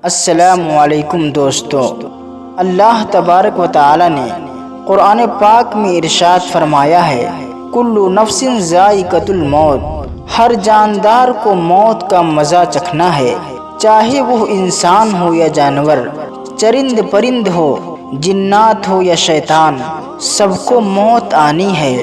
السلام علیکم دوستو، اللہ تبارک و تعالی نے قرآن پاک میں ارشاد فرمایا ہے، کل نفس ذائقۃ الموت، ہر جاندار کو موت کا مزہ چکھنا ہے، چاہے وہ انسان ہو یا جانور، چرند پرند ہو، جنات ہو یا شیطان، سب کو موت آنی ہے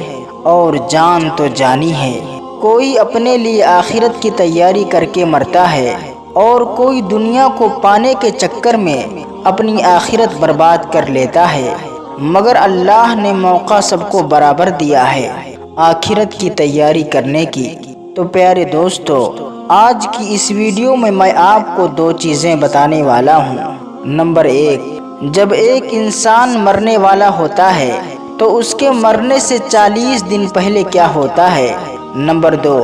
اور جان تو جانی ہے۔ کوئی اپنے لیے آخرت کی تیاری کر کے مرتا ہے اور کوئی دنیا کو پانے کے چکر میں اپنی آخرت برباد کر لیتا ہے، مگر اللہ نے موقع سب کو برابر دیا ہے آخرت کی تیاری کرنے کی۔ تو پیارے دوستو، آج کی اس ویڈیو میں آپ کو دو چیزیں بتانے والا ہوں۔ نمبر 1، جب ایک انسان مرنے والا ہوتا ہے تو اس کے مرنے سے 40 دن پہلے کیا ہوتا ہے۔ نمبر 2،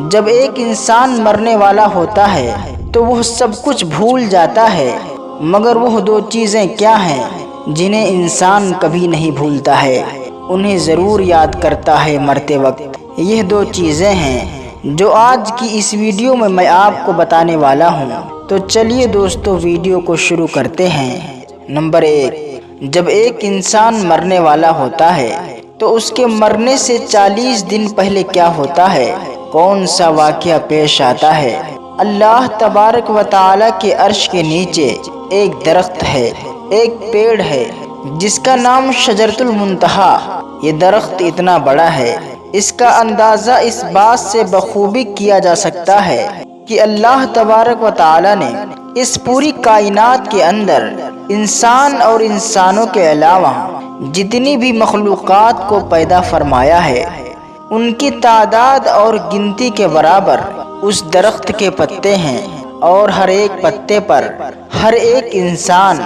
جب ایک انسان مرنے والا ہوتا ہے تو وہ سب کچھ بھول جاتا ہے، مگر وہ دو چیزیں کیا ہیں جنہیں انسان کبھی نہیں بھولتا ہے، انہیں ضرور یاد کرتا ہے مرتے وقت۔ یہ دو چیزیں ہیں جو آج کی اس ویڈیو میں آپ کو بتانے والا ہوں۔ تو چلیے دوستو، ویڈیو کو شروع کرتے ہیں۔ نمبر 1، جب ایک انسان مرنے والا ہوتا ہے تو اس کے مرنے سے 40 دن پہلے کیا ہوتا ہے، کون سا واقعہ پیش آتا ہے۔ اللہ تبارک و تعالی کے عرش کے نیچے ایک درخت ہے، ایک پیڑ ہے جس کا نام شجرۃ المنتہا۔ یہ درخت اتنا بڑا ہے، اس کا اندازہ اس بات سے بخوبی کیا جا سکتا ہے کہ اللہ تبارک و تعالی نے اس پوری کائنات کے اندر انسان اور انسانوں کے علاوہ جتنی بھی مخلوقات کو پیدا فرمایا ہے، ان کی تعداد اور گنتی کے برابر اس درخت کے پتے ہیں، اور ہر ایک پتے پر ہر ایک انسان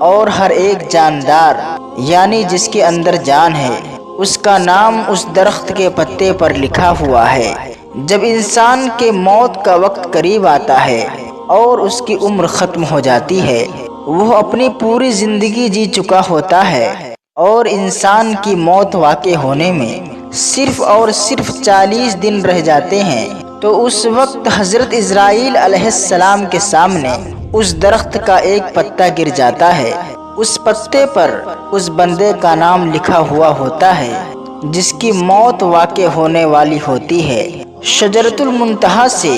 اور ہر ایک جاندار، یعنی جس کے اندر جان ہے، اس کا نام اس درخت کے پتے پر لکھا ہوا ہے۔ جب انسان کے موت کا وقت قریب آتا ہے اور اس کی عمر ختم ہو جاتی ہے، وہ اپنی پوری زندگی جی چکا ہوتا ہے اور انسان کی موت واقع ہونے میں صرف اور صرف 40 دن رہ جاتے ہیں، تو اس وقت حضرت عزرائیل علیہ السلام کے سامنے اس درخت کا ایک پتا گر جاتا ہے۔ اس پتے پر اس بندے کا نام لکھا ہوا ہوتا ہے جس کی موت واقع ہونے والی ہوتی ہے۔ شجرۃ المنتہا سے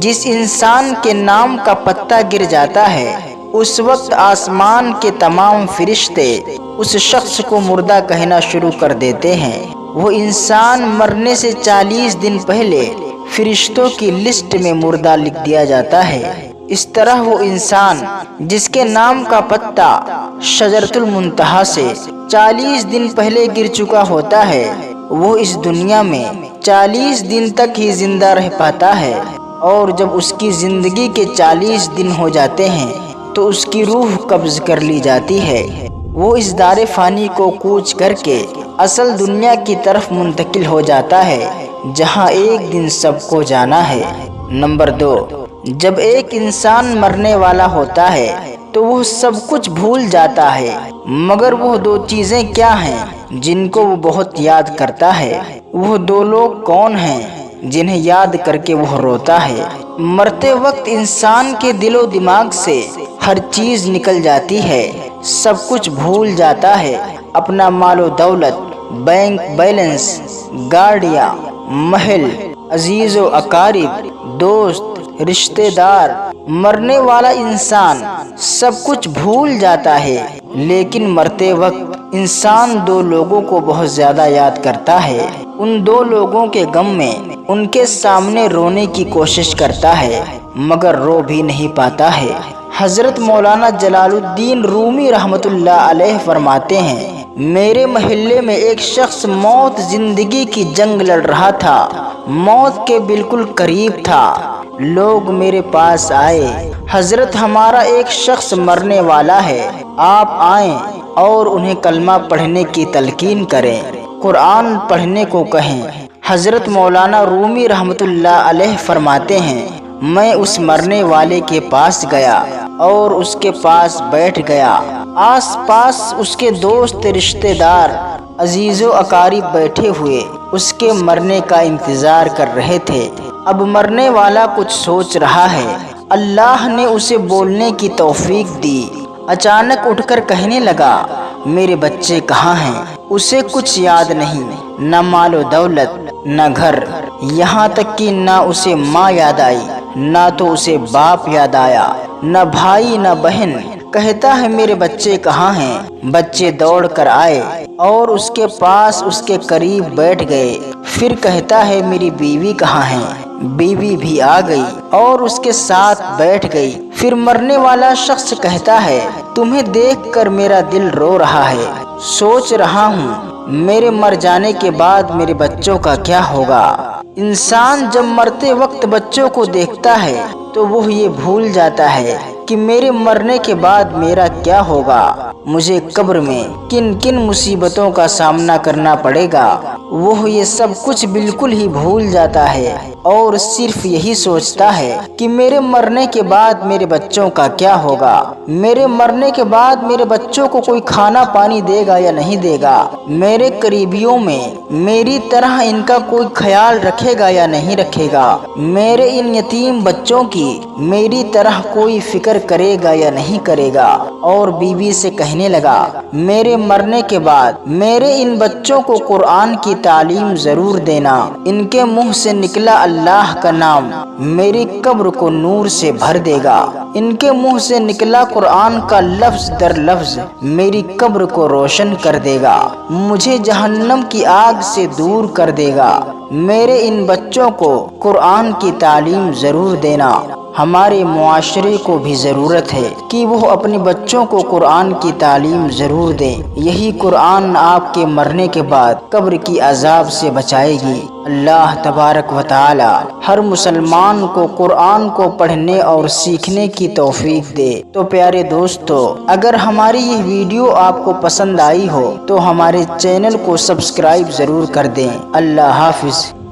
جس انسان کے نام کا پتا گر جاتا ہے، اس وقت آسمان کے تمام فرشتے اس شخص کو مردہ کہنا شروع کر دیتے ہیں۔ وہ انسان مرنے سے 40 دن پہلے فرشتوں کی لسٹ میں مردہ لکھ دیا جاتا ہے۔ اس طرح وہ انسان جس کے نام کا پتا شجرۃ المنتہا سے 40 دن پہلے گر چکا ہوتا ہے، وہ اس دنیا میں 40 دن تک ہی زندہ رہ پاتا ہے، اور جب اس کی زندگی کے 40 دن ہو جاتے ہیں تو اس کی روح قبض کر لی جاتی ہے۔ وہ اس دار فانی کو کوچ کر کے اصل دنیا کی طرف منتقل ہو جاتا ہے، جہاں ایک دن سب کو جانا ہے۔ نمبر 2، جب ایک انسان مرنے والا ہوتا ہے تو وہ سب کچھ بھول جاتا ہے، مگر وہ دو چیزیں کیا ہیں جن کو وہ بہت یاد کرتا ہے۔ وہ دو لوگ کون ہیں جنہیں یاد کر کے وہ روتا ہے۔ مرتے وقت انسان کے دل و دماغ سے ہر چیز نکل جاتی ہے، سب کچھ بھول جاتا ہے، اپنا مال و دولت، بینک بیلنس، گاڑیاں، محل، عزیز و اقارب، دوست، رشتہ دار۔ مرنے والا انسان سب کچھ بھول جاتا ہے، لیکن مرتے وقت انسان دو لوگوں کو بہت زیادہ یاد کرتا ہے۔ ان دو لوگوں کے غم میں ان کے سامنے رونے کی کوشش کرتا ہے، مگر رو بھی نہیں پاتا ہے۔ حضرت مولانا جلال الدین رومی رحمۃ اللہ علیہ فرماتے ہیں، میرے محلے میں ایک شخص موت زندگی کی جنگ لڑ رہا تھا، موت کے بالکل قریب تھا۔ لوگ میرے پاس آئے، حضرت ہمارا ایک شخص مرنے والا ہے، آپ آئیں اور انہیں کلمہ پڑھنے کی تلقین کریں، قرآن پڑھنے کو کہیں۔ حضرت مولانا رومی رحمۃ اللہ علیہ فرماتے ہیں، میں اس مرنے والے کے پاس گیا اور اس کے پاس بیٹھ گیا۔ آس پاس اس کے دوست، رشتہ دار، عزیز و اقارب بیٹھے ہوئے اس کے مرنے کا انتظار کر رہے تھے۔ اب مرنے والا کچھ سوچ رہا ہے اللہ نے اسے بولنے کی توفیق دی۔ اچانک اٹھ کر کہنے لگا، میرے بچے کہاں ہیں؟ اسے کچھ یاد نہیں، نہ مال و دولت، نہ گھر، یہاں تک کہ نہ اسے ماں یاد آئی، نہ تو اسے باپ یاد آیا، نہ بھائی نہ بہن۔ کہتا ہے میرے بچے کہاں ہیں؟ بچے دوڑ کر آئے اور اس کے پاس اس کے قریب بیٹھ گئے۔ پھر کہتا ہے میری بیوی کہاں ہے؟ بیوی بھی آ گئی اور اس کے ساتھ بیٹھ گئی۔ پھر مرنے والا شخص کہتا ہے، تمہیں دیکھ کر میرا دل رو رہا ہے، سوچ رہا ہوں میرے مر جانے کے بعد میرے بچوں کا کیا ہوگا۔ انسان جب مرتے وقت بچوں کو دیکھتا ہے تو وہ یہ بھول جاتا ہے کہ میرے مرنے کے بعد میرا کیا ہوگا، مجھے قبر میں کن کن مصیبتوں کا سامنا کرنا پڑے گا۔ وہ یہ سب کچھ بالکل ہی بھول جاتا ہے اور صرف یہی سوچتا ہے کہ میرے مرنے کے بعد میرے بچوں کا کیا ہوگا، میرے مرنے کے بعد میرے بچوں کو کوئی کھانا پانی دے گا یا نہیں دے گا، میرے قریبیوں میں میری طرح ان کا کوئی خیال رکھے گا یا نہیں رکھے گا، میرے ان یتیم بچوں کی میری طرح کوئی فکر کرے گا یا نہیں کرے گا۔ اور بیوی سے کہنے لگا، میرے مرنے کے بعد میرے ان بچوں کو قرآن کی تعلیم ضرور دینا، ان کے منہ سے نکلا اللہ کا نام میری قبر کو نور سے بھر دے گا، ان کے منہ سے نکلا قرآن کا لفظ در لفظ میری قبر کو روشن کر دے گا، مجھے جہنم کی آگ سے دور کر دے گا۔ میرے ان بچوں کو قرآن کی تعلیم ضرور دینا۔ ہمارے معاشرے کو بھی ضرورت ہے کہ وہ اپنے بچوں کو قرآن کی تعلیم ضرور دیں، یہی قرآن آپ کے مرنے کے بعد قبر کی عذاب سے بچائے گی۔ اللہ تبارک و تعالی ہر مسلمان کو قرآن کو پڑھنے اور سیکھنے کی توفیق دے۔ تو پیارے دوستو، اگر ہماری یہ ویڈیو آپ کو پسند آئی ہو تو ہمارے چینل کو سبسکرائب ضرور کر دیں۔ اللہ حافظ۔